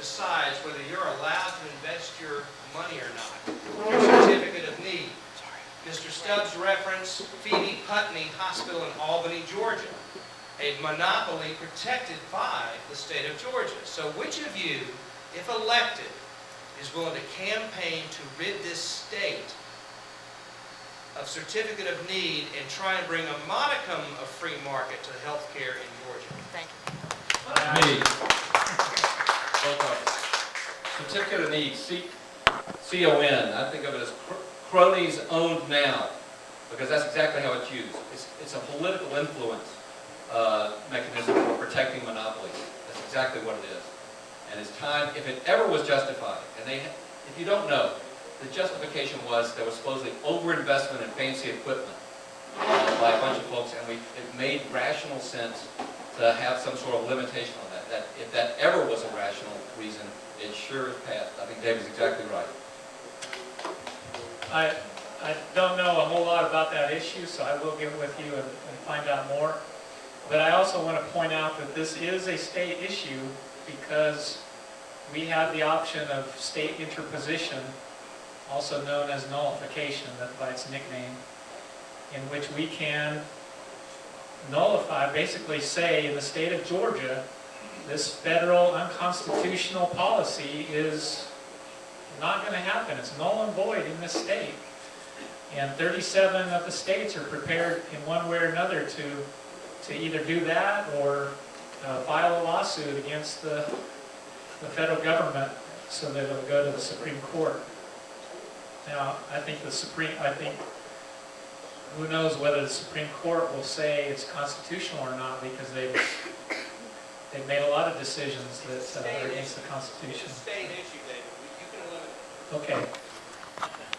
decides whether you're allowed to invest your money or not, your certificate of need. Mr. Stubbs referenced Phoebe Putney Hospital in Albany, Georgia, a monopoly protected by the state of Georgia. So which of you, if elected, is willing to campaign to rid this state of certificate of need and try and bring a modicum of free market to health care in Georgia? Thank you. Me. Certificate of need, C-O-N. I think of it as cronies owned now, because that's exactly how it's used. It's a political influence mechanism for protecting monopolies. That's exactly what it is. And it's time, if it ever was justified, and if you don't know, the justification was there was supposedly overinvestment in fancy equipment by a bunch of folks, and it made rational sense to have some sort of limitation on that. That if that ever was a rational reason, it sure is passed. I think David's exactly right. I don't know a whole lot about that issue, so I will get with you and find out more. But I also want to point out that this is a state issue because we have the option of state interposition, also known as nullification, that by its nickname, in which we can nullify, basically say in the state of Georgia, this federal unconstitutional policy is not going to happen. It's null and void in this state. And 37 of the states are prepared in one way or another to either do that or file a lawsuit against the federal government so that it'll go to the Supreme Court. Now, I think who knows whether the Supreme Court will say it's constitutional or not, because they've made a lot of decisions that are against the Constitution. It's a state issue, David. You can eliminate it. Okay.